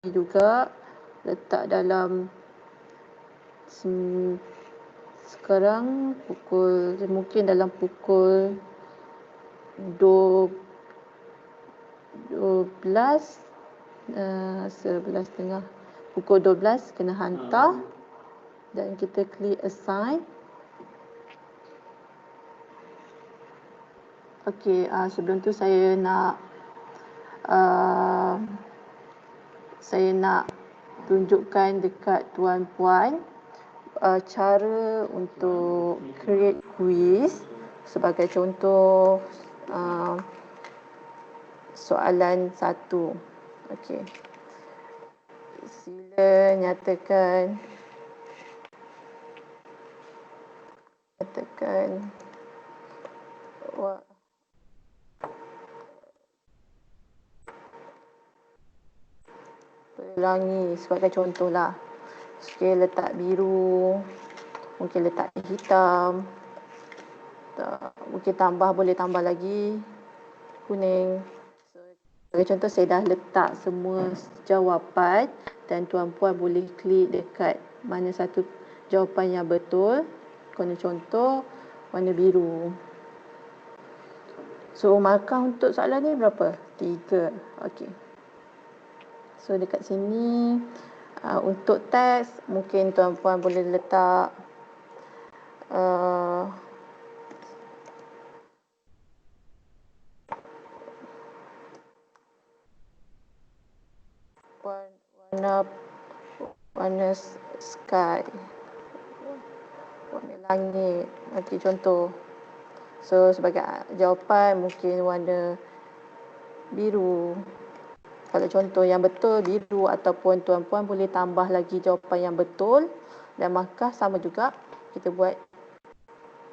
juga letak dalam sekarang mungkin dalam pukul 12, 11.30, pukul 12 kena hantar dan kita klik assign. Okey, sebelum tu saya nak tunjukkan dekat tuan-puan cara untuk create quiz. Sebagai contoh, soalan 1. Okey. Sila nyatakan pelangi sebagai contohlah. Okey, letak biru, mungkin letak hitam, mungkin boleh tambah lagi kuning. Sebagai contoh, saya dah letak semua jawapan dan tuan-puan boleh klik dekat mana satu jawapan yang betul. Contoh warna biru. So markah untuk soalan ni berapa? 3. Okey. So dekat sini untuk teks mungkin tuan-puan boleh letak warna sky, warna langit. Okey, contoh. So sebagai jawapan mungkin warna biru. Kalau contoh yang betul biru, ataupun tuan-puan boleh tambah lagi jawapan yang betul dan markah sama juga. Kita buat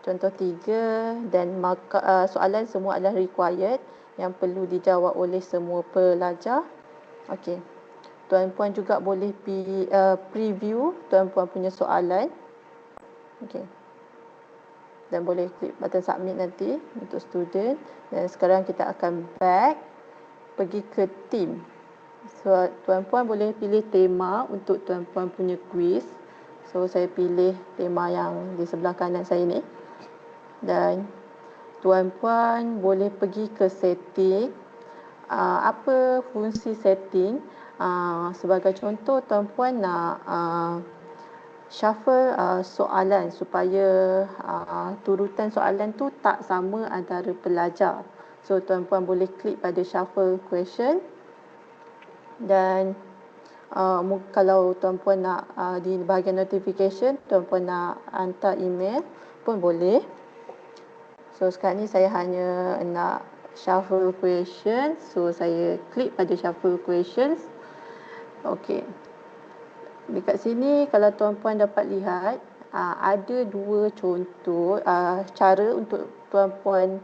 contoh 3 dan markah soalan semua adalah required yang perlu dijawab oleh semua pelajar. Okey. Tuan-puan juga boleh preview tuan-puan punya soalan. Okey. Dan boleh klik button submit nanti untuk student. Dan sekarang kita akan pergi ke theme. So tuan-puan boleh pilih tema untuk tuan-puan punya quiz. So saya pilih tema yang di sebelah kanan saya ni. Dan tuan-puan boleh pergi ke setting. Apa fungsi setting? Sebagai contoh, tuan-puan nak shuffle soalan supaya turutan soalan tu tak sama antara pelajar. So tuan-puan boleh klik pada shuffle question dan kalau tuan-puan nak di bahagian notification, tuan-puan nak hantar email pun boleh. So sekarang ni saya hanya nak shuffle question, so saya klik pada shuffle questions. Okey. Dekat sini kalau tuan-puan dapat lihat, ada 2 contoh cara untuk tuan-puan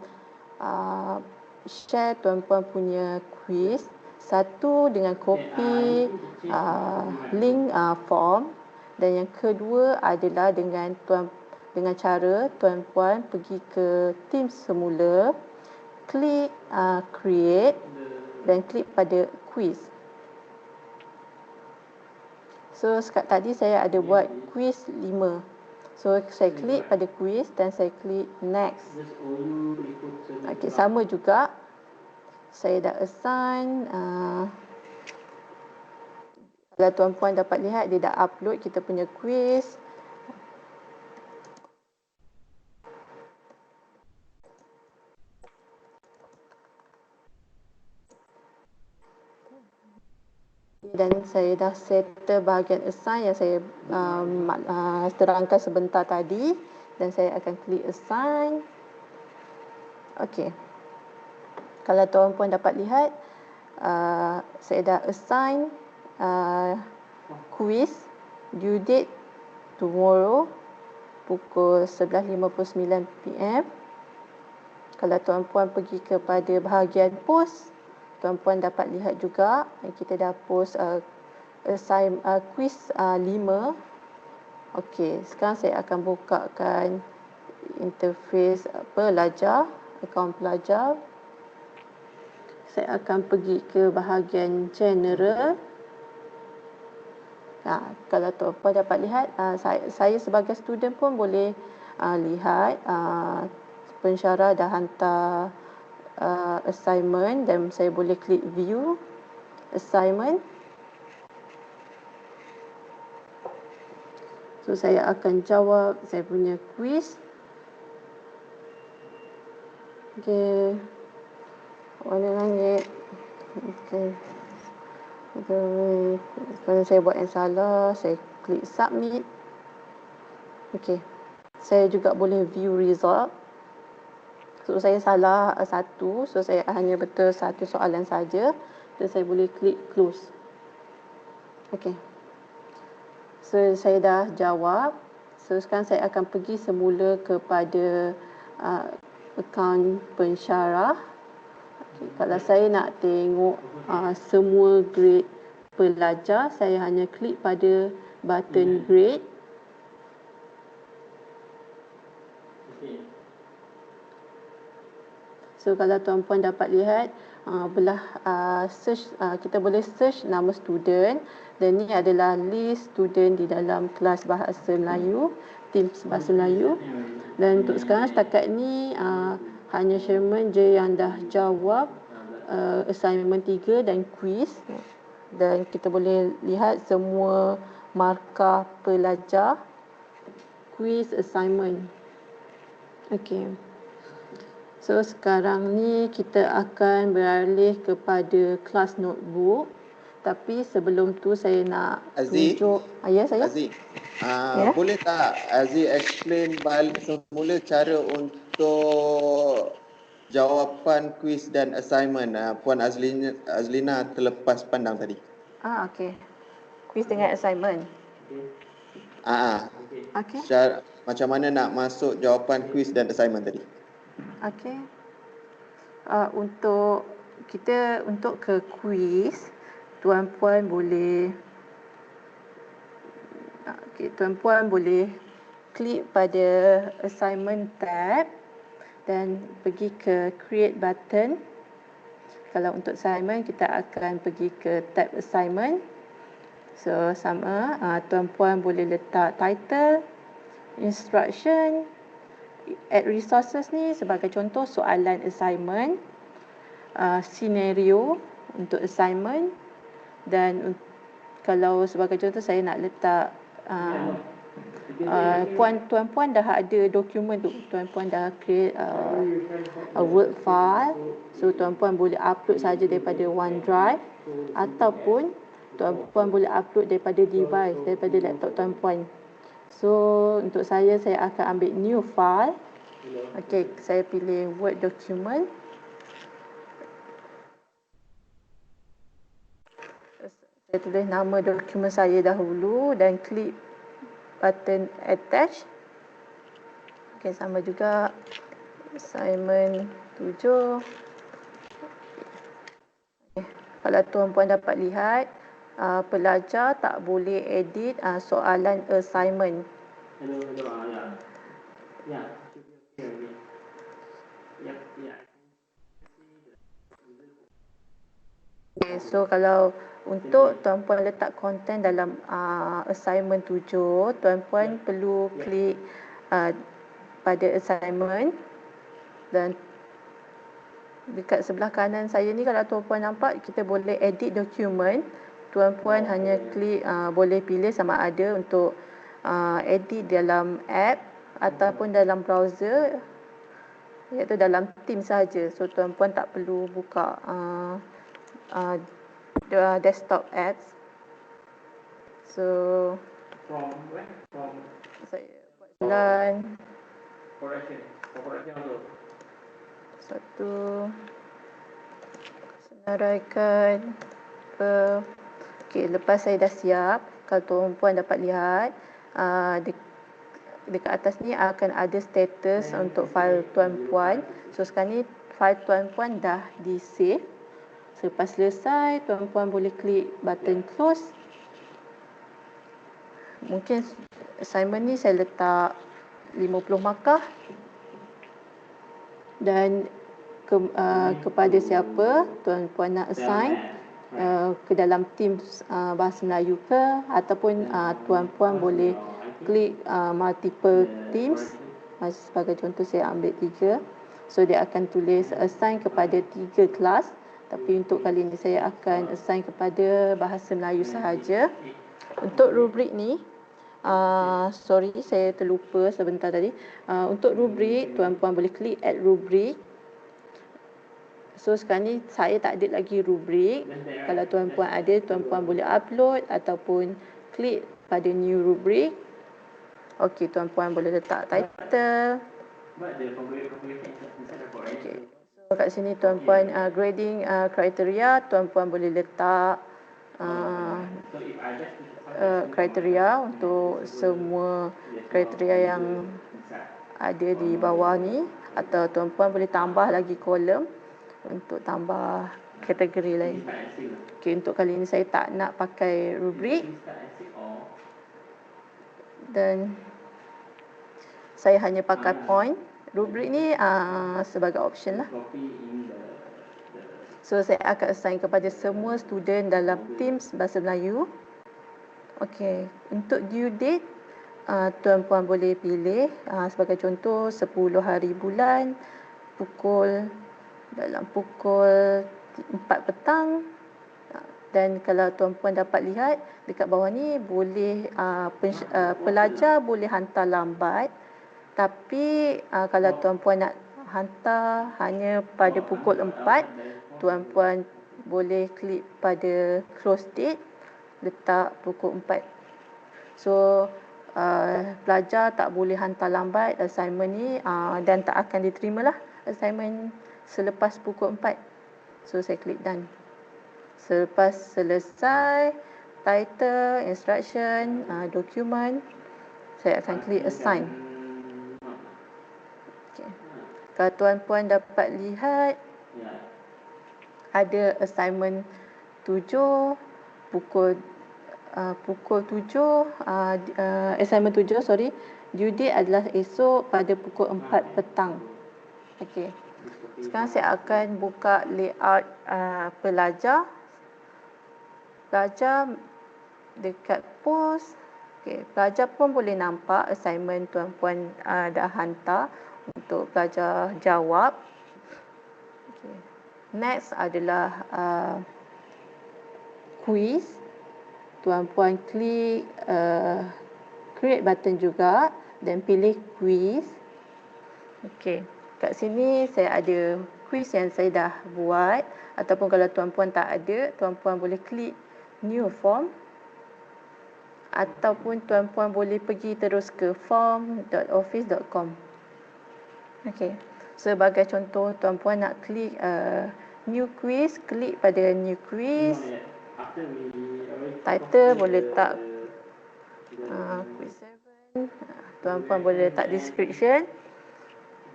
share tuan-puan punya quiz. Satu dengan copy link form, dan yang kedua adalah dengan cara tuan-puan pergi ke theme semula, klik create dan klik pada quiz. So tadi saya ada buat quiz 5. So saya klik pada quiz dan saya klik next. Okey, sama juga. Saya dah assign. Kalau tuan-puan dapat lihat, dia dah upload kita punya quiz. Dan saya dah settle bahagian assign yang saya terangkan sebentar tadi, dan saya akan klik assign. Okey. Kalau tuan-puan dapat lihat, saya dah assign quiz due date tomorrow pukul 11.59 PM. Kalau tuan-puan pergi kepada bahagian post, tuan-puan dapat lihat juga kita dah post assign quiz 5. Okey, sekarang saya akan bukakan interface pelajar, akaun pelajar. Saya akan pergi ke bahagian general. Kalau tuan-puan dapat lihat, saya sebagai student pun boleh lihat pensyarah dah hantar assignment dan saya boleh klik view assignment. So saya akan jawab saya punya quiz. Okey. Warna langit. Okey. Kalau saya buat yang salah, saya klik submit. Okey. Saya juga boleh view result. So saya salah satu, so saya hanya betul satu soalan saja. Dan saya boleh klik close. Okey. So saya dah jawab. So sekarang saya akan pergi semula kepada akaun pensyarah. Okay. Kalau saya nak tengok semua grade pelajar, saya hanya klik pada button grade. So kalau tuan-puan dapat lihat, belah search, kita boleh search nama student dan ni adalah list student di dalam kelas Bahasa Melayu, tim Bahasa Melayu. Dan untuk sekarang setakat ni hanya Sherman je yang dah jawab assignment 3 dan quiz. Dan kita boleh lihat semua markah pelajar, quiz, assignment. Okey. So sekarang ni kita akan beralih kepada kelas notebook. Tapi sebelum tu saya nak tunjuk. Ya saya. Aziz, boleh tak Aziz explain balik semula cara untuk jawapan quiz dan assignment Puan Azlina terlepas pandang tadi. Okey. Quiz dengan assignment. Okey. Macam mana nak masuk jawapan quiz dan assignment tadi? Okey. Untuk ke quiz, tuan-puan boleh tuan-puan boleh klik pada assignment tab dan pergi ke create button. Kalau untuk assignment, kita akan pergi ke tab assignment. So sama, tuan-puan boleh letak title, instruction, add resources ni sebagai contoh soalan assignment, scenario untuk assignment, dan kalau sebagai contoh saya nak letak tuan-puan dah ada dokumen tu, tuan-puan dah create a Word file, so tuan-puan boleh upload saja daripada OneDrive ataupun tuan-puan boleh upload daripada device, daripada laptop tuan-puan. So untuk saya akan ambil new file. Okey, saya pilih Word document. Saya tulis nama dokumen saya dahulu dan klik button attach. Okey, sama juga assignment 7. Okay. Kalau tuan-puan dapat lihat, pelajar tak boleh edit soalan assignment. Okay, so kalau untuk tuan-puan letak konten dalam assignment 7, tuan-puan perlu klik pada assignment dan dekat sebelah kanan saya ni, kalau tuan-puan nampak, kita boleh edit dokumen. Tuan-puan hanya klik, boleh pilih sama ada untuk edit dalam app ataupun dalam browser, iaitu dalam Teams saja. So tuan-puan tak perlu buka desktop apps. So saya buat jalan satu, senaraikan okey, lepas saya dah siap, kalau tuan-puan dapat lihat dekat atas ni akan ada status untuk file tuan-puan. So sekarang ni file tuan-puan dah di save. Selepas selesai, tuan-puan boleh klik button close. Mungkin assignment ni saya letak 50 markah. Dan kepada siapa tuan-puan nak assign, ke dalam Teams Bahasa Melayu ke, ataupun tuan-puan boleh klik multiple Teams. Sebagai contoh saya ambil 3. So dia akan tulis assign kepada 3 kelas. Tapi untuk kali ini saya akan assign kepada Bahasa Melayu sahaja. Untuk rubrik ni, sorry saya terlupa sebentar tadi. Untuk rubrik, tuan-puan boleh klik add rubrik. So sekarang ni saya tak ada lagi rubrik. Kalau tuan-puan ada, tuan-puan boleh upload ataupun klik pada new rubrik. Okey, tuan-puan boleh letak title. Okay. So kat sini tuan-puan grading kriteria, tuan-puan boleh letak kriteria untuk semua kriteria yang ada di bawah ni, atau tuan-puan boleh tambah lagi kolom untuk tambah kategori lain. Okey, untuk kali ini saya tak nak pakai rubrik dan saya hanya pakai point. Rubrik ni sebagai option lah. So saya akan assign kepada semua student dalam Teams Bahasa Melayu. Okey, untuk due date tuan-puan boleh pilih sebagai contoh 10 hari bulan dalam pukul 4 petang. Dan kalau tuan-puan dapat lihat dekat bawah ni, boleh pelajar boleh hantar lambat. Tapi kalau tuan-puan nak hantar hanya pada pukul 4, tuan-puan boleh klik pada close date, letak pukul 4. So pelajar tak boleh hantar lambat assignment ni, dan tak akan diterima lah assignment selepas pukul 4. So saya klik done. Selepas selesai title, instruction, dokumen, saya akan klik assign. Okay. Kalau tuan-puan dapat lihat, ada assignment 7 pukul 7, assignment 7 due date adalah esok pada pukul 4 petang. Okey. Sekarang saya akan buka layout pelajar dekat post. Okey, pelajar pun boleh nampak assignment tuan-puan dah hantar untuk pelajar jawab. Okay. Next adalah quiz. Tuan-puan klik create button juga dan pilih quiz. Okey, kat sini saya ada quiz yang saya dah buat, ataupun kalau tuan-puan tak ada, tuan-puan boleh klik new form, ataupun tuan-puan boleh pergi terus ke form.office.com. Okey, sebagai contoh tuan-puan nak klik new quiz, klik pada new quiz. Title boleh letak quiz 7. Tuan-puan boleh letak description.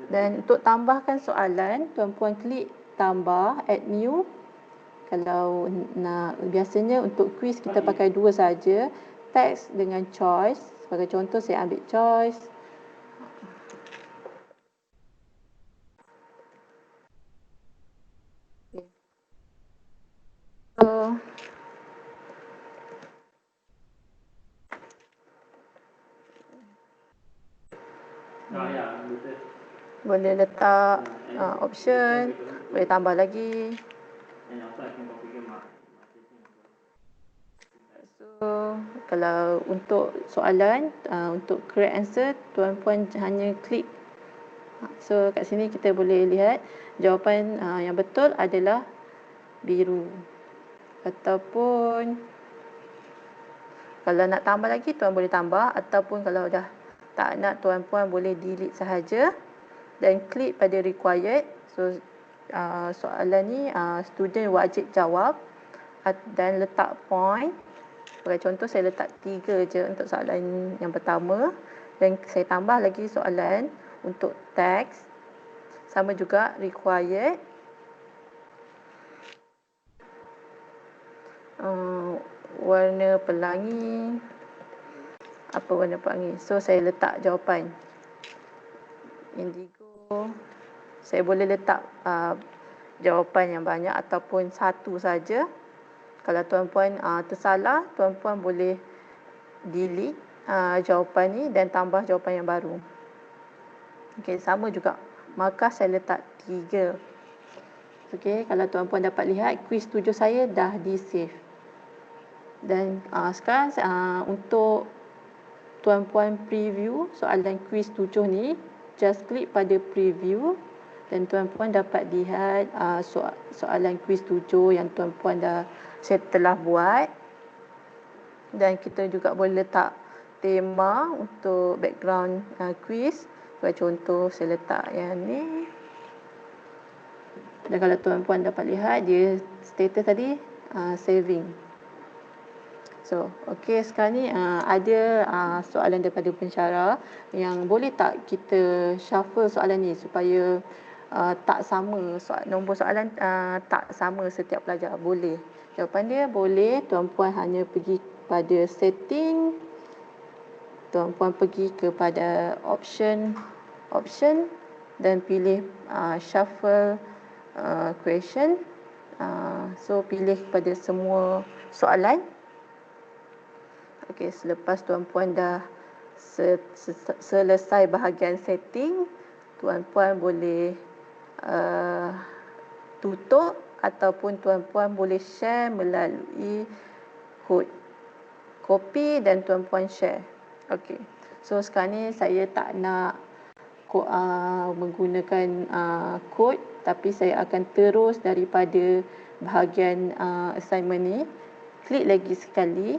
Dan untuk tambahkan soalan, tuan-puan klik tambah, add new. Kalau nak, biasanya untuk quiz kita pakai 2 saja, text dengan choice. Sebagai contoh saya ambil choice. So boleh letak option, boleh tambah lagi. So kalau untuk soalan, untuk correct answer, tuan-puan hanya klik. So kat sini kita boleh lihat jawapan yang betul adalah biru. Ataupun kalau nak tambah lagi, tuan boleh tambah. Ataupun kalau dah tak nak, tuan-puan boleh delete sahaja dan klik pada required. So soalan ni student wajib jawab dan letak point. Sebagai contoh saya letak 3 je untuk soalan yang pertama, dan saya tambah lagi soalan untuk teks, sama juga required. Warna pelangi, apa warna pelangi? So saya letak jawapan indigo. Saya boleh letak jawapan yang banyak ataupun satu saja. Kalau tuan-puan tersalah, tuan-puan boleh delete jawapan ni dan tambah jawapan yang baru. Okey, sama juga. Markah saya letak 3. Okey, kalau tuan-puan dapat lihat, kuis 7 saya dah di-save. Dan sekarang untuk tuan-puan preview soalan kuis 7 ni, just klik pada preview dan tuan-puan dapat lihat soalan kuis 7 yang tuan-puan saya telah buat. Dan kita juga boleh letak tema untuk background kuis. Sebagai contoh, saya letak yang ni. Dan kalau tuan-puan dapat lihat, dia status tadi saving. So, okey, sekarang ni ada soalan daripada pensyarah yang boleh tak kita shuffle soalan ni supaya tak sama, nombor soalan tak sama setiap pelajar. Boleh. Jawapan dia boleh. Tuan-puan hanya pergi pada setting, tuan-puan pergi kepada option dan pilih shuffle question. So, pilih kepada semua soalan. Okey, selepas tuan-puan dah selesai bahagian setting, tuan-puan boleh tutup ataupun tuan-puan boleh share melalui kod. Copy dan tuan-puan share. Okey. So sekarang ni saya tak nak menggunakan kod, tapi saya akan terus daripada bahagian assignment ni. Klik lagi sekali.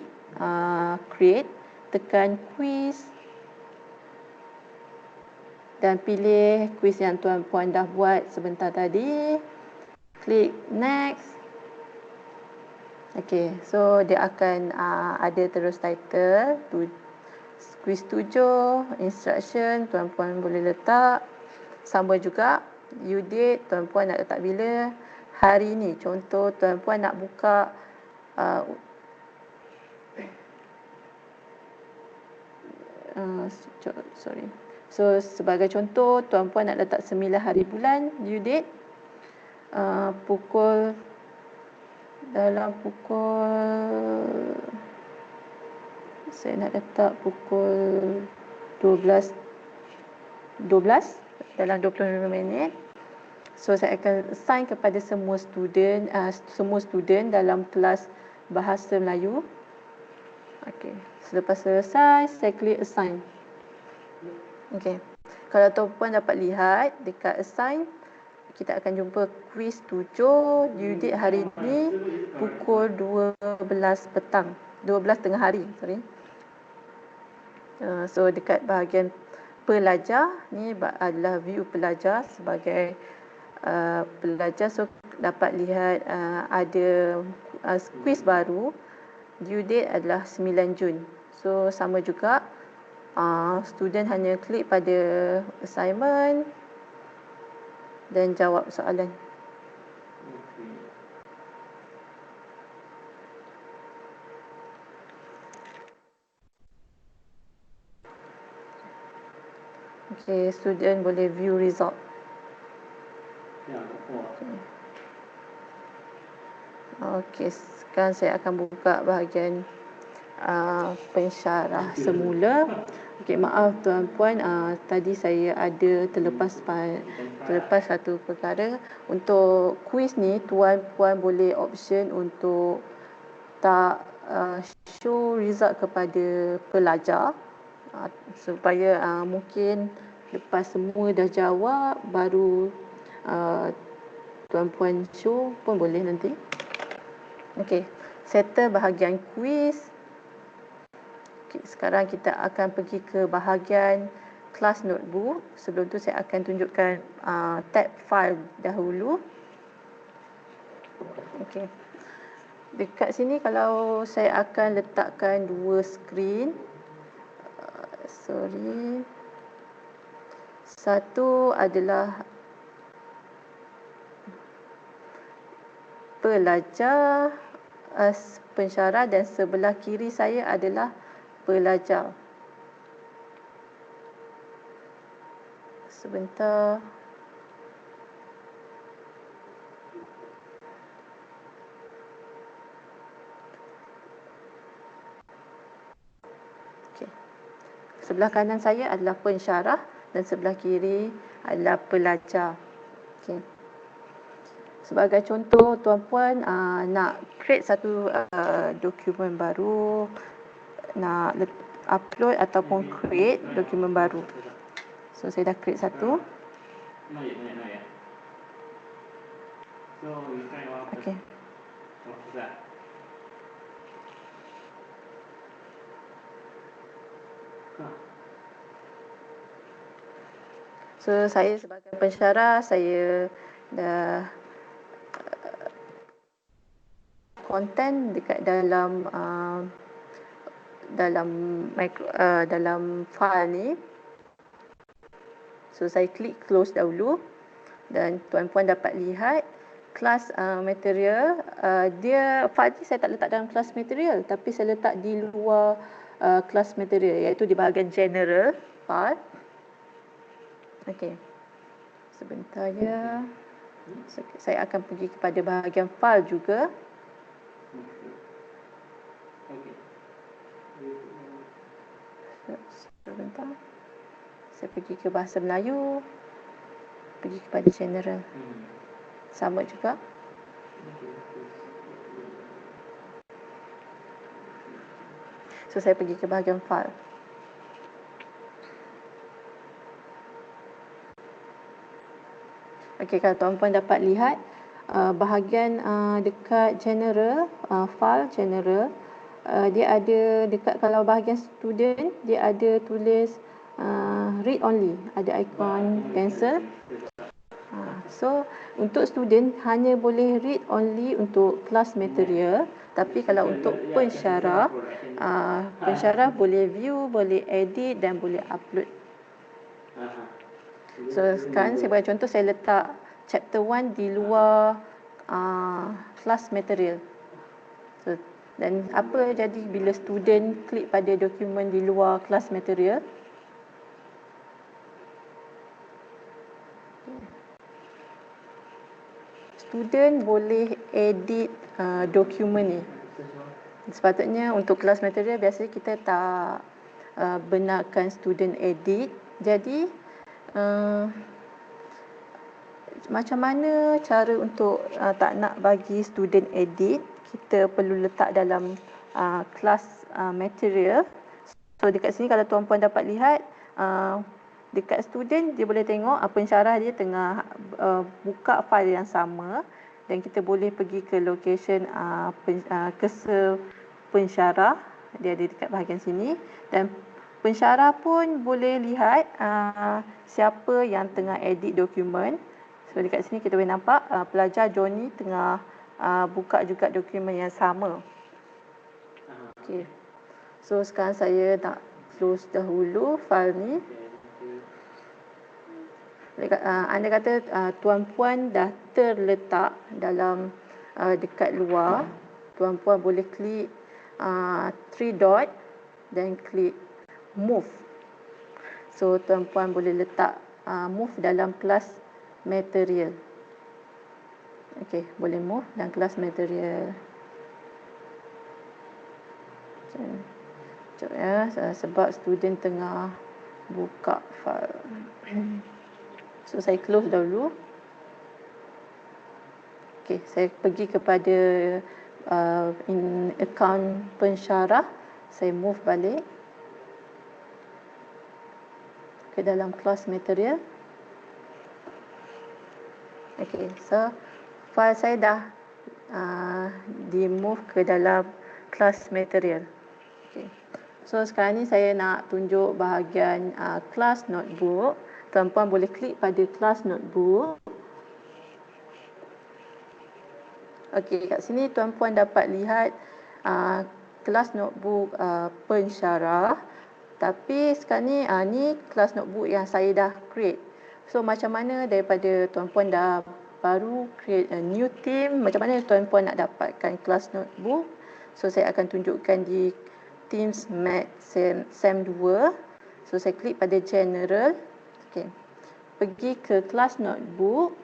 Create, tekan quiz dan pilih quiz yang tuan-puan dah buat sebentar tadi. Klik next. Okey, so dia akan ada terus title quiz 7, instruction tuan-puan boleh letak. Sama juga due date, tuan-puan nak letak bila. Hari ni, contoh tuan-puan nak buka sorry. So sebagai contoh, tuan-puan nak letak 9 hari bulan due date, dalam pukul saya nak letak pukul 12 dalam 25 minit. So saya akan assign kepada semua student dalam kelas Bahasa Melayu. Okey, selepas selesai saya klik assign. Okey. Kalau tuan-puan dapat lihat dekat assign, kita akan jumpa kuis 7 due date hari ni pukul 12 petang. 12 tengah hari, sorry. So dekat bahagian pelajar ni adalah view pelajar sebagai pelajar. So dapat lihat ada kuis baru. Due date adalah 9 Jun. So sama juga student hanya klik pada assignment dan jawab soalan. Okey, student boleh view result. Okey, sekarang saya akan buka bahagian pensyarah semula. Okey, maaf tuan-puan, tadi saya ada terlepas satu perkara. Untuk kuis ni, tuan-puan boleh option untuk tak show result kepada pelajar supaya mungkin lepas semua dah jawab baru tuan-puan show pun boleh nanti. Okey, settle bahagian kuis. Okay, sekarang kita akan pergi ke bahagian kelas notebook. Sebelum tu saya akan tunjukkan tab file dahulu. Okey. Dekat sini kalau saya akan letakkan dua skrin. Satu adalah pelajar pensyarah dan sebelah kiri saya adalah pelajar. Sebentar. sebelah kanan saya adalah pensyarah dan sebelah kiri adalah pelajar. Okay. Sebagai contoh, tuan-puan nak create satu dokumen baru, nak upload ataupun create dokumen baru. So, saya dah create satu. Okay. So, saya sebagai pensyarah, saya dah konten dekat dalam dalam file ni. So, saya klik close dahulu dan tuan-puan dapat lihat kelas material. Dia file ni saya tak letak dalam kelas material, tapi saya letak di luar kelas material, iaitu di bahagian general file. Okey. Sebentar ya. Saya akan pergi kepada bahagian file juga. Sebentar. Saya pergi ke bahasa Melayu. Pergi kepada general. Sama juga. So, saya pergi ke bahagian file. Okey, kalau tuan-puan dapat lihat bahagian dekat general, file general, dia ada dekat, kalau bahagian student, dia ada tulis read only, ada ikon pencil. So, untuk student hanya boleh read only untuk kelas material, tapi kalau untuk pensyarah, pensyarah boleh view, boleh edit dan boleh upload. So, sekarang saya bagi contoh, saya letak chapter 1 di luar kelas material. So, dan apa jadi bila student klik pada dokumen di luar kelas material? Student boleh edit dokumen ni. Sepatutnya untuk kelas material biasanya kita tak benarkan student edit. Jadi macam mana cara untuk tak nak bagi student edit? Kita perlu letak dalam kelas material. So, dekat sini kalau tuan-puan dapat lihat, dekat student dia boleh tengok pensyarah dia tengah buka file yang sama, dan kita boleh pergi ke location cursor pensyarah, dia ada dekat bahagian sini, dan pensyarah pun boleh lihat siapa yang tengah edit dokumen. So, dekat sini kita boleh nampak pelajar Johnny tengah buka juga dokumen yang sama. Okey. So, sekarang saya nak close dahulu file ni. Anda kata tuan-puan dah terletak dalam dekat luar, tuan-puan boleh klik 3 dot dan klik move. So, tuan-puan boleh letak move dalam kelas material. Okey, boleh move dalam kelas material. Sekejap ya, sebab student tengah buka file. So, saya close dahulu. Okey, saya pergi kepada account pensyarah. Saya move balik ke dalam kelas material. Okey, so file saya dah di-move ke dalam kelas material. Okay. So, sekarang ni saya nak tunjuk bahagian kelas notebook. Tuan-puan boleh klik pada kelas notebook. Okey, kat sini tuan-puan dapat lihat kelas notebook pensyarah. Tapi sekarang ni, ni kelas notebook yang saya dah create. So, macam mana daripada tuan-puan dah baru create a new theme, macam mana tuan-puan nak dapatkan kelas notebook? So, saya akan tunjukkan di Teams Math SEM 2. So, saya klik pada General. Okay. Pergi ke kelas notebook.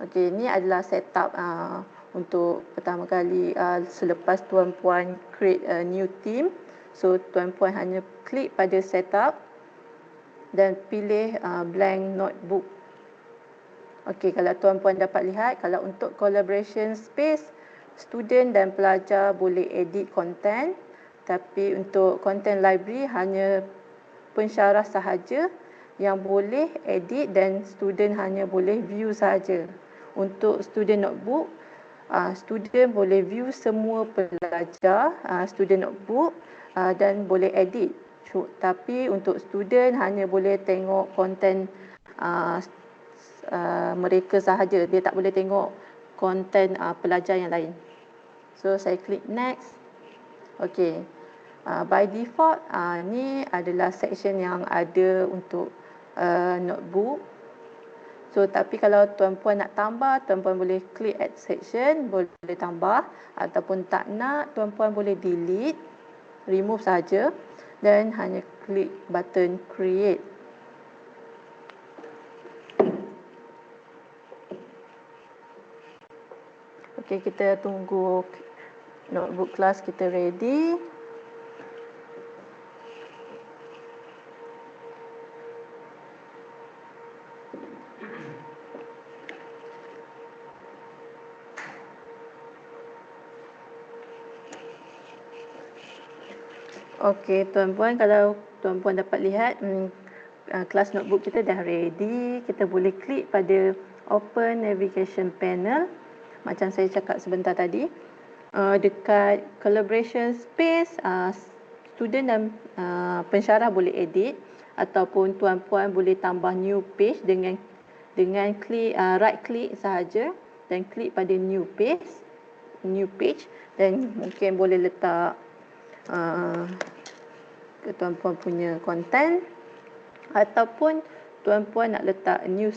Okay, ini adalah setup untuk pertama kali selepas tuan-puan create a new theme. So tuan-puan hanya klik pada setup dan pilih blank notebook. Okey, kalau tuan-puan dapat lihat, kalau untuk collaboration space, student dan pelajar boleh edit content, tapi untuk content library hanya pensyarah sahaja yang boleh edit dan student hanya boleh view sahaja. Untuk student notebook, student boleh view semua pelajar student notebook dan boleh edit. Tapi untuk student hanya boleh tengok konten mereka sahaja, dia tak boleh tengok konten pelajar yang lain. So saya klik next. Okey. By default ni adalah section yang ada untuk notebook. So tapi kalau tuan-puan nak tambah, tuan-puan boleh klik add section, boleh tambah, ataupun tak nak, tuan-puan boleh delete, remove saja dan hanya klik button create. Okey, kita tunggu notebook kelas kita ready. Okey, tuan-puan, kalau tuan-puan dapat lihat kelas notebook kita dah ready. Kita boleh klik pada open navigation panel macam saya cakap sebentar tadi. Dekat collaboration space, student dan pensyarah boleh edit ataupun tuan-puan boleh tambah new page dengan klik right click sahaja dan klik pada new page dan mungkin boleh letak tuan-puan punya konten ataupun tuan-puan nak letak new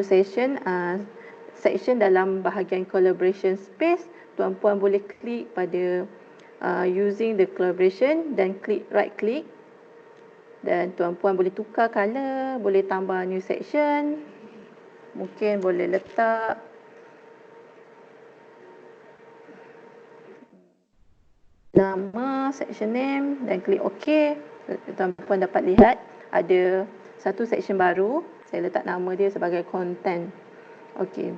section dalam bahagian collaboration space, tuan-puan boleh klik pada using the collaboration dan klik right click dan tuan-puan boleh tukar color, boleh tambah new section, mungkin boleh letak nama, section name dan klik OK. Tuan-puan dapat lihat ada satu section baru. Saya letak nama dia sebagai content. Okey.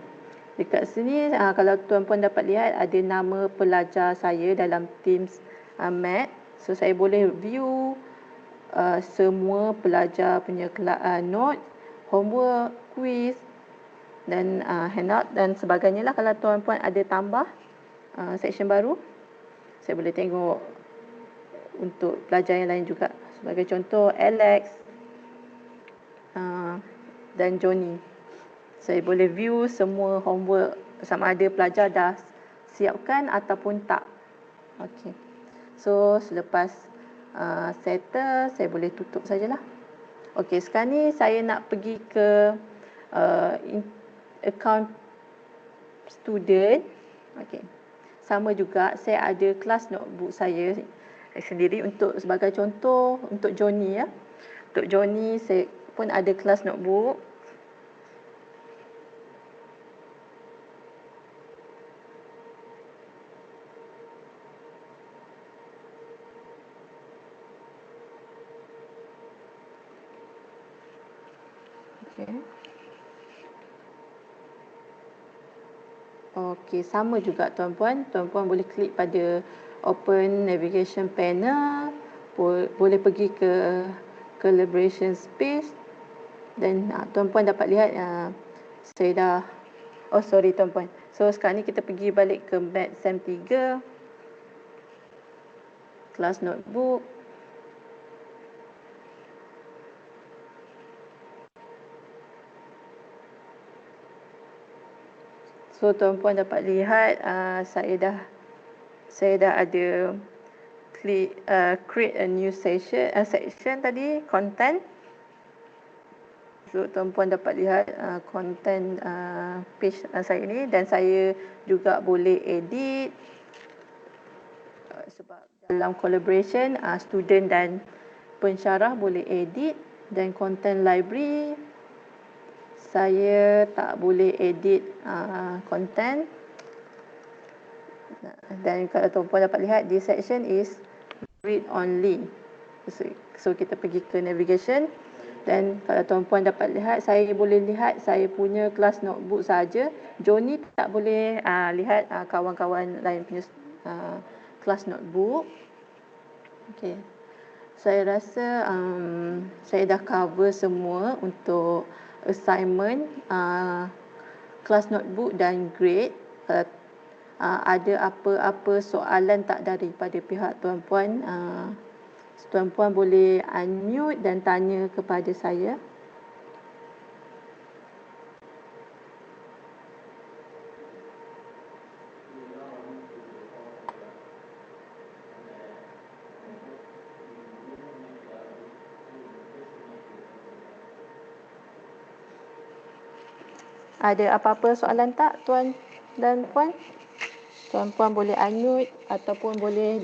Dekat sini kalau tuan-puan dapat lihat ada nama pelajar saya dalam Teams Math. So saya boleh view semua pelajar punya note, homework, quiz dan handout dan sebagainya lah. Kalau tuan-puan ada tambah section baru, saya boleh tengok untuk pelajar yang lain juga. Sebagai contoh Alex dan Johnny. Saya boleh view semua homework sama ada pelajar dah siapkan ataupun tak. Okey. So selepas settle, saya boleh tutup sajalah. Okey, sekarang ni saya nak pergi ke account student. Okey. Sama juga, saya ada kelas notebook saya sendiri untuk sebagai contoh untuk Johnny ya. Untuk Johnny saya pun ada kelas notebook. Okey. Okey, sama juga tuan-puan. Tuan-puan boleh klik pada open navigation panel, boleh pergi ke collaboration space dan tuan-puan dapat lihat saya dah sorry tuan-puan. So sekarang ni kita pergi balik ke Math Sem 3 kelas notebook. So tuan-puan dapat lihat saya dah ada klik create a new section tadi, content. So tuan-puan dapat lihat content page saya ini dan saya juga boleh edit sebab dalam collaboration student dan pensyarah boleh edit dan content library saya tak boleh edit content. Dan kalau tuan-puan dapat lihat, this section is read only. So kita pergi ke navigation, dan kalau tuan-puan dapat lihat, saya boleh lihat saya punya kelas notebook saja. Joni tak boleh lihat kawan-kawan lain punya kelas notebook. Okay. Saya rasa saya dah cover semua untuk assignment, kelas notebook dan grade. Ada apa-apa soalan tak daripada pihak tuan-puan, tuan-puan boleh unmute dan tanya kepada saya. Ada apa-apa soalan tak, tuan dan puan? Tuan-puan boleh unmute ataupun boleh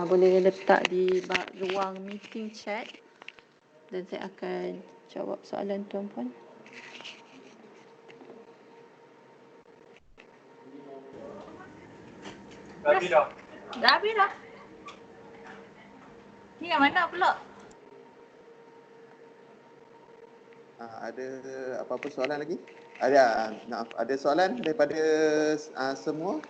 boleh letak di ruang meeting chat dan saya akan jawab soalan tuan-puan. Dah habis dah. Ni yang mana pula? Ada apa-apa soalan lagi? Ada soalan daripada semua?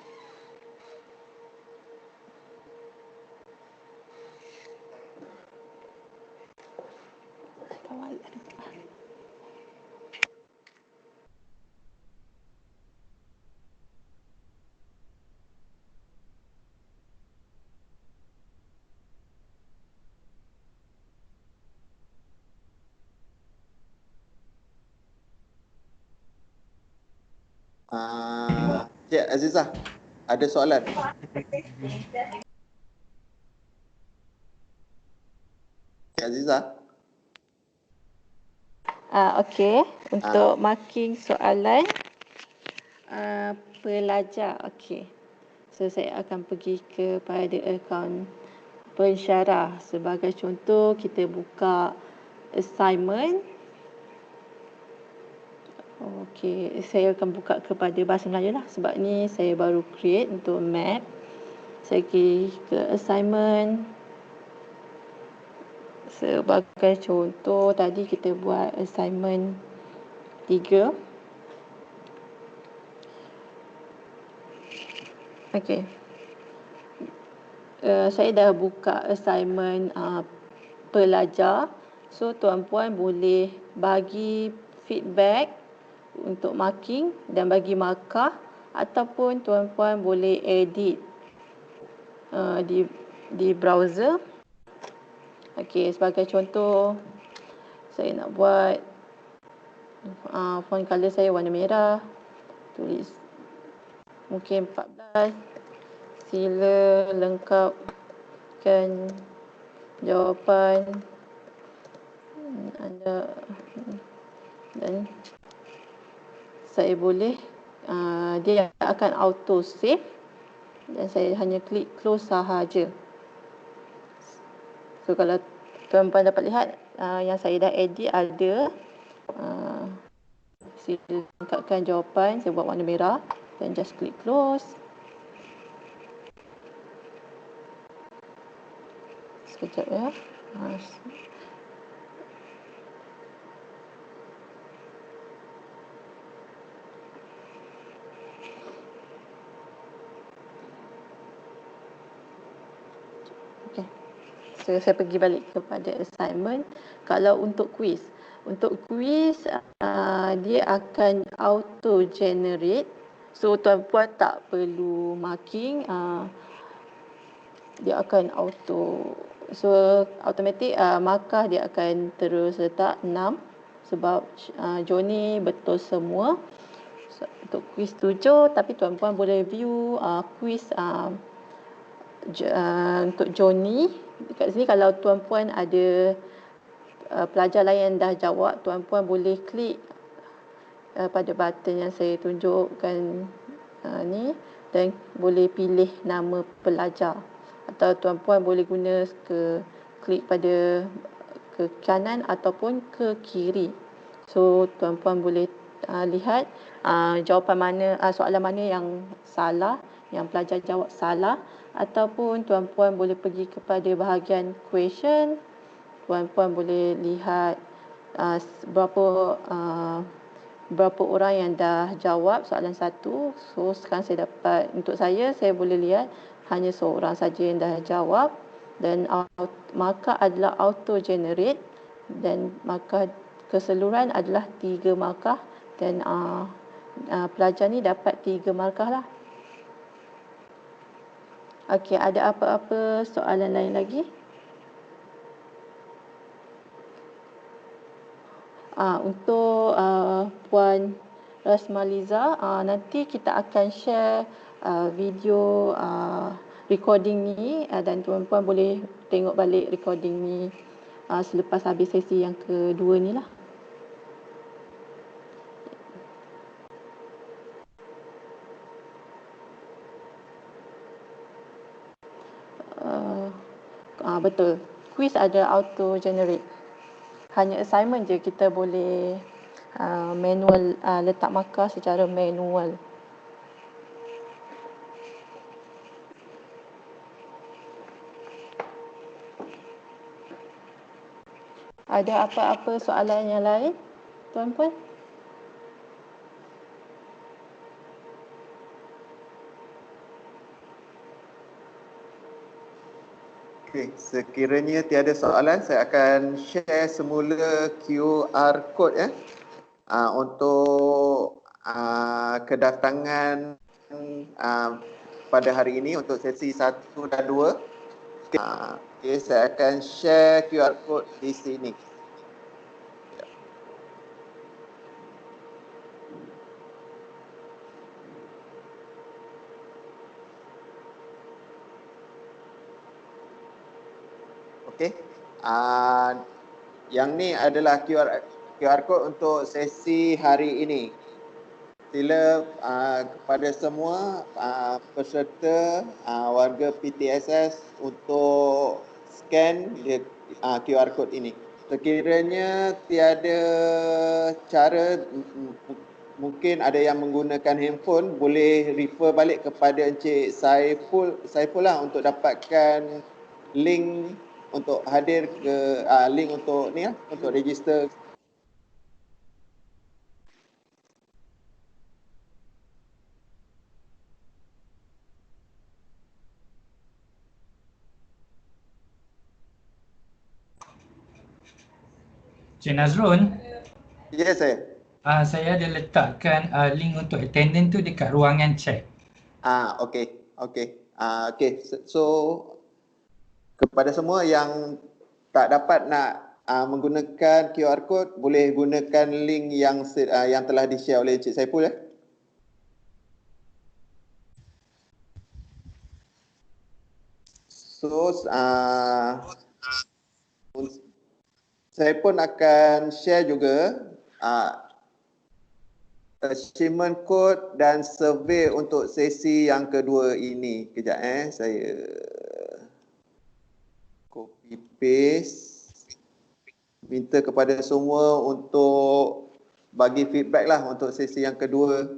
Cik Azizah, ada soalan? Cik Azizah? Okey, untuk marking soalan pelajar. Okey. So saya akan pergi kepada akaun pensyarah. Sebagai contoh, kita buka assignment. Okey, saya akan buka kepada bahasa Melayu lah sebab ni saya baru create untuk map. Saya pergi ke assignment. Sebagai contoh, tadi kita buat assignment 3. Okey. Saya dah buka assignment pelajar. So tuan-puan boleh bagi feedback untuk marking dan bagi markah, ataupun tuan-puan boleh edit di browser. Okey, sebagai contoh saya nak buat font color saya warna merah, tulis mungkin 14. Sila lengkapkan jawapan anda, dan saya boleh dia akan auto save dan saya hanya klik close sahaja. So kalau tuan-puan dapat lihat yang saya dah edit ada sila lengkapkan jawapan, saya buat warna merah dan just klik close. Sekejap ya. Okay. So saya pergi balik kepada assignment. Kalau untuk quiz, dia akan auto generate. So tuan-puan tak perlu marking, dia akan auto. So automatic markah dia akan terus letak 6 sebab Joni betul semua. So, untuk quiz 7, tapi tuan-puan boleh view quiz untuk Joni. Dekat sini kalau tuan-puan ada pelajar lain yang dah jawab, tuan-puan boleh klik pada button yang saya tunjukkan ni dan boleh pilih nama pelajar, atau tuan-puan boleh guna klik pada ke kanan ataupun ke kiri. So tuan-puan boleh lihat jawapan mana, soalan mana yang salah, yang pelajar jawab salah, ataupun tuan-puan boleh pergi kepada bahagian question. Tuan-puan boleh lihat berapa orang yang dah jawab soalan satu. So sekarang saya dapat, untuk saya boleh lihat hanya seorang saja yang dah jawab, dan markah adalah auto generate, dan markah keseluruhan adalah 3 markah, dan pelajar ni dapat 3 markah lah. Okey, ada apa-apa soalan lain lagi? Untuk Puan Rasmaliza, nanti kita akan share video recording ni, dan tuan-puan boleh tengok balik recording ni selepas habis sesi yang kedua ni lah. Betul, quiz ada auto generate. Hanya assignment je kita boleh manual, letak markah secara manual. Ada apa-apa soalan yang lain, tuan-puan? Okey, sekiranya tiada soalan, saya akan share semula QR code untuk kedatangan pada hari ini untuk sesi 1 dan 2. Okey, saya akan share QR code di sini. Okey. Yang ni adalah QR code untuk sesi hari ini. Sila kepada semua peserta warga PTSS untuk scan QR code ini. Sekiranya tiada cara, mungkin ada yang menggunakan handphone, boleh refer balik kepada Encik Saiful lah untuk dapatkan link untuk hadir ke link untuk ni lah, untuk register. Cik Nazrul. Ya, saya. Saya ada letakkan link untuk attendance tu dekat ruangan chat. Okey. So kepada semua yang tak dapat nak menggunakan QR code, boleh gunakan link yang telah di-share oleh Encik Saiful . So saya pun akan share juga achievement code dan survey untuk sesi yang kedua ini. Kejap saya copy paste. Minta kepada semua untuk bagi feedback lah untuk sesi yang kedua.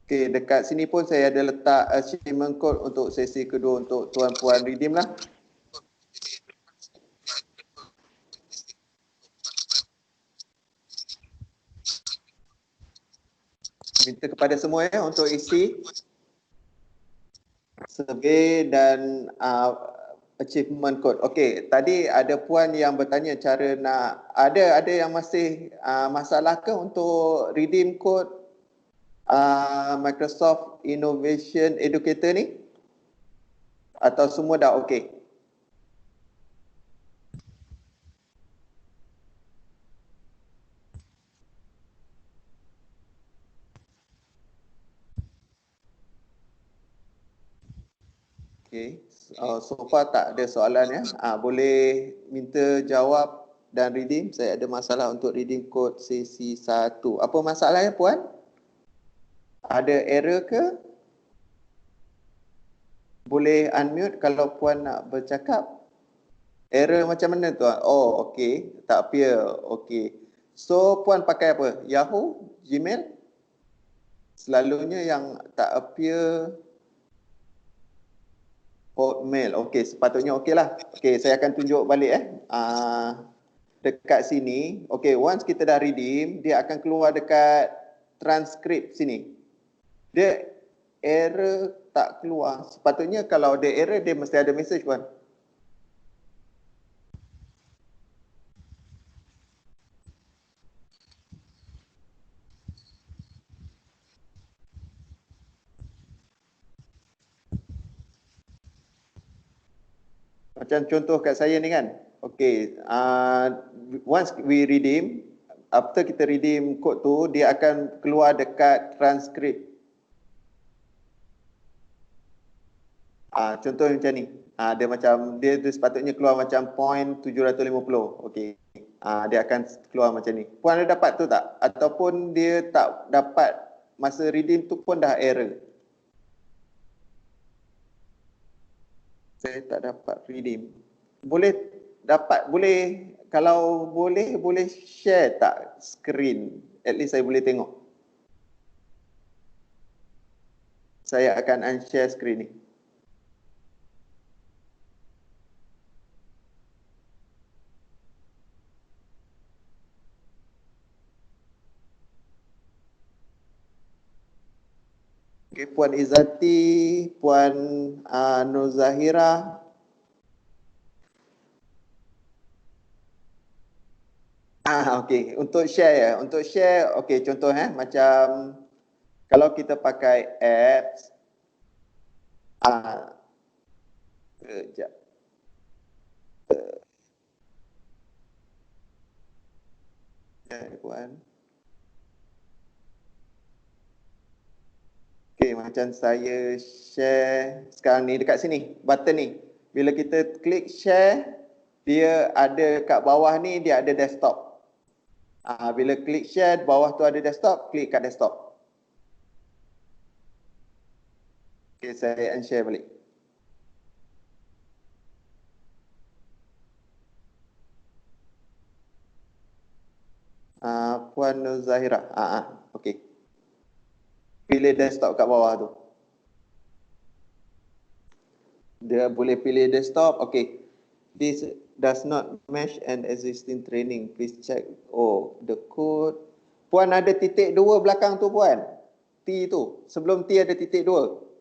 Okey, dekat sini pun saya ada letak achievement code untuk sesi kedua untuk tuan-puan redeem lah. Minta kepada semua untuk isi survey dan achievement code. Okey, tadi ada puan yang bertanya cara nak, ada yang masih masalah ke untuk redeem code Microsoft Innovation Educator ni? Atau semua dah okey? Okey, so far tak ada soalan boleh minta jawab dan redeem. Saya ada masalah untuk redeem kod sesi 1. Apa masalahnya puan? Ada error ke? Boleh unmute kalau puan nak bercakap. Error macam mana tuan? Oh, okey, tak appear. Okey. So puan pakai apa? Yahoo? Gmail? Selalunya yang tak appear Hotmail. Okey, sepatutnya okey lah. Okey, saya akan tunjuk balik dekat sini. Okey, once kita dah redeem, dia akan keluar dekat transcript sini. Dia error tak keluar. Sepatutnya kalau dia error, dia mesti ada message kan. Macam contoh kat saya ni kan. Okey, once we redeem, after kita redeem kod tu, dia akan keluar dekat transcript. Contoh macam ni. Dia sepatutnya keluar macam point 750. Okey. Dia akan keluar macam ni. Puan ada dapat tu tak? Ataupun dia tak dapat masa redeem tu pun dah error. Saya tak dapat redeem. Kalau boleh share tak screen? At least saya boleh tengok. Saya akan unshare screen ni. Okay, Puan Izzati, Puan Nur Zahira. Okey. Untuk share okey, contoh macam kalau kita pakai apps, kejap. Puan. Okey, macam saya share sekarang ni dekat sini, button ni. Bila kita klik share, dia ada kat bawah ni, dia ada desktop. Bila klik share, bawah tu ada desktop, klik kat desktop. Okey, saya unshare balik. Puan Nur Zahira. Okey. Pilih desktop kat bawah tu. Dia boleh pilih desktop. Okey. This does not match an existing training. Please check. Oh, the code. Puan ada titik 2 belakang tu puan. T tu. Sebelum T ada titik 2.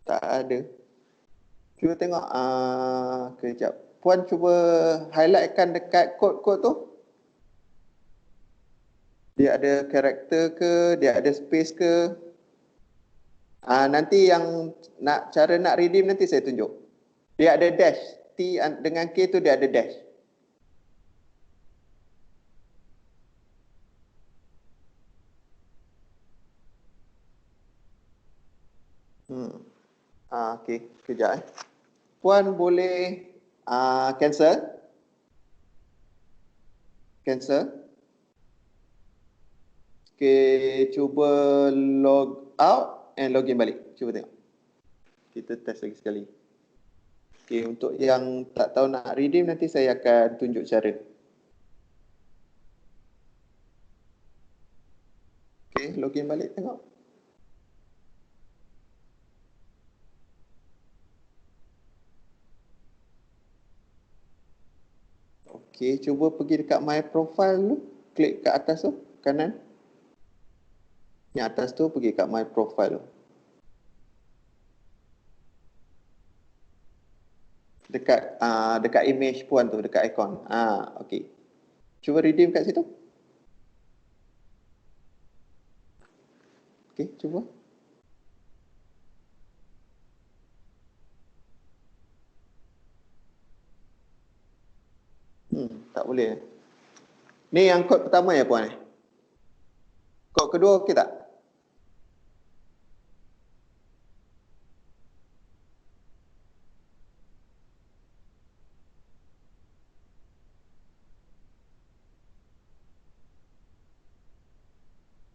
Tak ada. Cuba tengok. Kejap. Puan cuba highlightkan dekat kod-kod tu. Dia ada karakter ke? Dia ada space ke? Nanti yang cara nak redeem nanti saya tunjuk. Dia ada dash. T dengan K tu dia ada dash. Okey, kejap Puan boleh cancel. Okey, cuba log out and login balik. Cuba tengok. Kita test lagi sekali. Okey, untuk yang tak tahu nak redeem nanti saya akan tunjuk cara. Okey, login balik tengok. Okey, cuba pergi dekat my profile dulu. Klik kat atas tu, kanan. Yang atas tu pergi kat my profile tu. Dekat image puan tu, dekat icon. Okey. Cuba redeem kat situ. Okey, cuba. Tak boleh. Ni yang kod pertama ya puan. Kod kedua okey tak?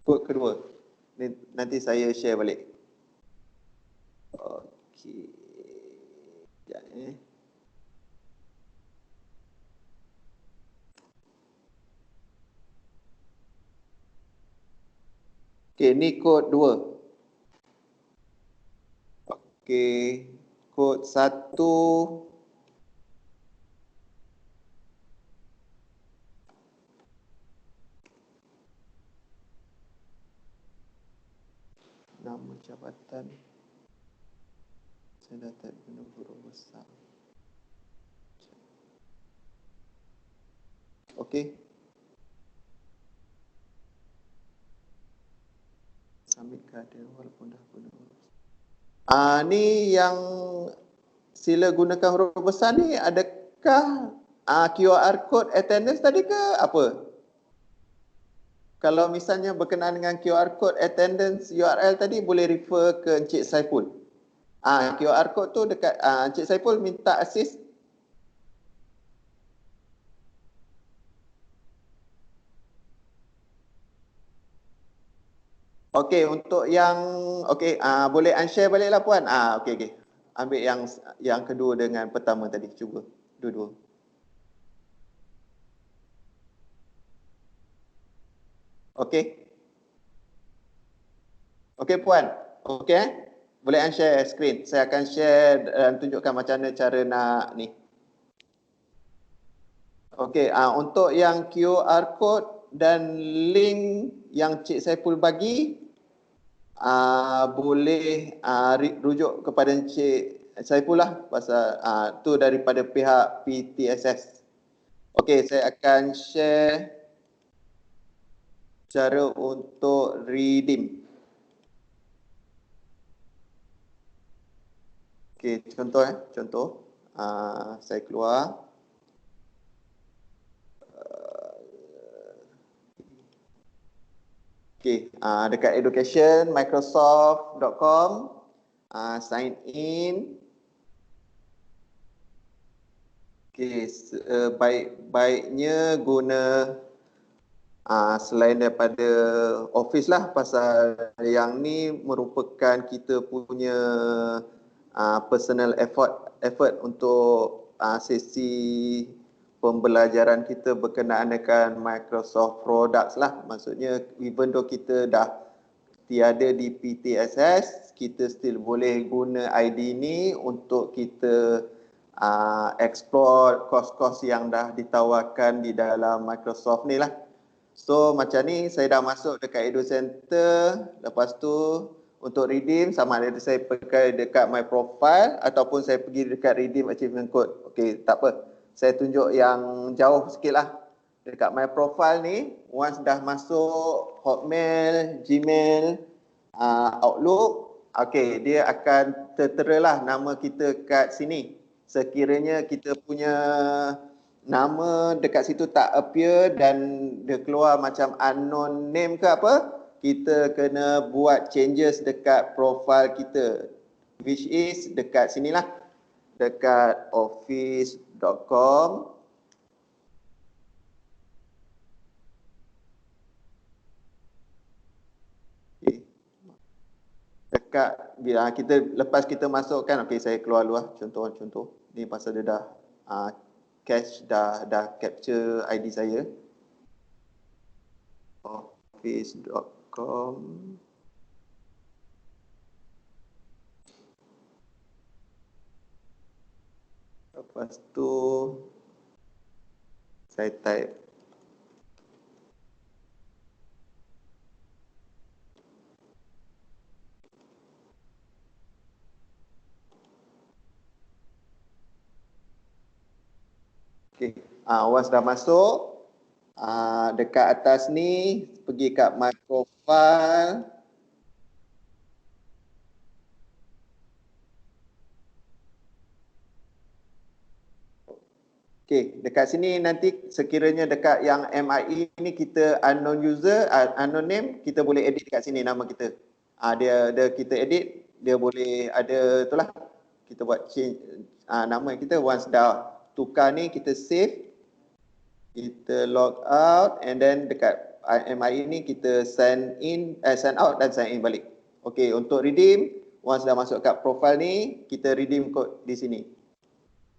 Kod kedua. Ni nanti saya share balik. Okey. Sekejap eh. Okey, ni kod 2. Okey, kod 1. Nama jabatan. Saya dah type guna huruf besar. Okey. Submit keadaan walaupun dah guna huruf besar. Ni yang sila gunakan huruf besar ni, adakah QR code attendance tadi ke apa? Kalau misalnya berkenaan dengan QR code attendance URL tadi, boleh refer ke Encik Saiful. QR code tu dekat Encik Saiful minta assist. Okey, untuk yang boleh unshare baliklah puan. Okey. Ambil yang kedua dengan pertama tadi, cuba dua-dua. Okey. Okey puan. Okey boleh unshare screen. Saya akan share dan tunjukkan macam mana cara nak ni. Okey, untuk yang QR code dan link yang Cik Saiful bagi, boleh rujuk kepada Encik Saiful lah, pasal tu daripada pihak PTSS. Okey, saya akan share cara untuk redeem. Okey, contoh. Saya keluar. Okey, dekat education, microsoft.com, sign in. Okey, baiknya guna selain daripada Office lah, pasal yang ni merupakan kita punya personal effort untuk sesi pembelajaran kita berkenaan dengan Microsoft products lah. Maksudnya even though kita dah tiada di PTSS, kita still boleh guna ID ni untuk kita explore kos-kos yang dah ditawarkan di dalam Microsoft ni lah. So macam ni saya dah masuk dekat Edu Center, lepas tu untuk redeem sama ada saya pakai dekat my profile ataupun saya pergi dekat redeem achievement code. Okey, tak apa. Saya tunjuk yang jauh sikit lah. Dekat my profile ni, once dah masuk Hotmail, Gmail, Outlook, okey, dia akan tertera lah nama kita kat sini. Sekiranya kita punya nama dekat situ tak appear dan dia keluar macam unknown name ke apa, kita kena buat changes dekat profile kita, which is dekat sinilah, dekat office.com. Dekat bila lepas kita masukkan, okey saya keluar luar contoh ni pasal dia dah cache, dah capture ID saya. Office.com. Lepas tu saya type okey, once dah masuk, dekat atas ni pergi kat my profile. Okey, dekat sini nanti sekiranya dekat yang MIE ni kita unknown user, unknown name, kita boleh edit dekat sini nama kita. Dia kita edit, dia boleh ada itulah. Kita buat change nama kita. Once dah tukar ni, kita save, kita log out, and then dekat MIE ni kita sign out dan sign in balik. Okey, untuk redeem, Once dah masuk kat profile ni, kita redeem code di sini.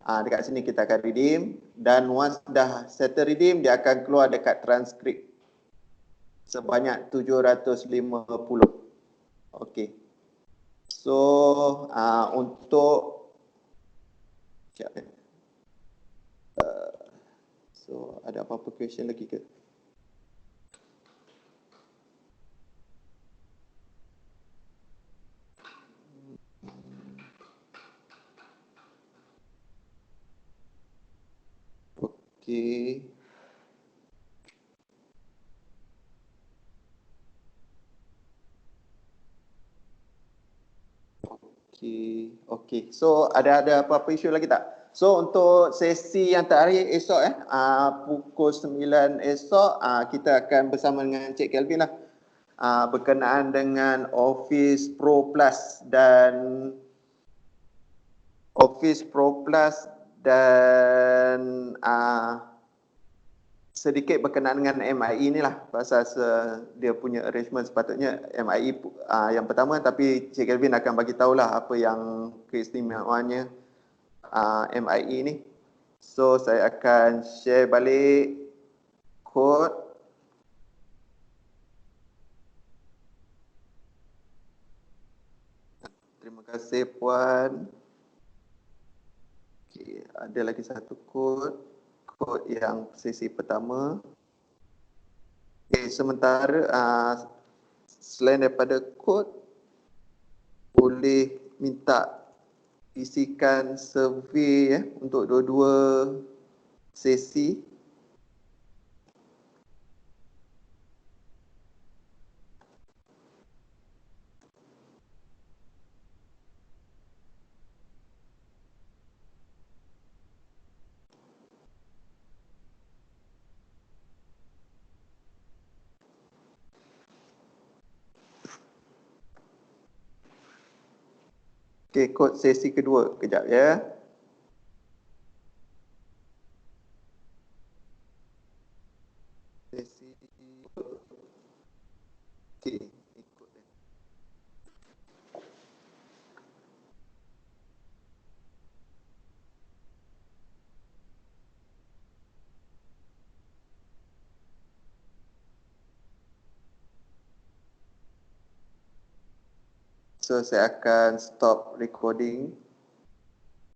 Dekat sini kita akan redeem, dan once dah settle redeem, dia akan keluar dekat transkrip sebanyak 750. Okey. So untuk so ada apa-apa question lagi ke? Okey. Okey. So ada apa-apa isu lagi tak? So untuk sesi yang terakhir esok pukul 9 esok kita akan bersama dengan Cik Kelvin lah. Berkenaan dengan Office Pro Plus dan sedikit berkenaan dengan MIE ni lah, pasal dia punya arrangement sepatutnya MIE yang pertama, tapi Cik Kelvin akan bagi tahulah apa yang keistimewaannya MIE ni. So saya akan share balik kod. Terima kasih Puan. Okay, ada lagi satu kod yang sesi pertama. Okay, sementara selain daripada kod, boleh minta isikan survey untuk dua-dua sesi. Okey, kod sesi kedua. Kejap ya. Sesi okey, ikut dia. So saya akan stop recording.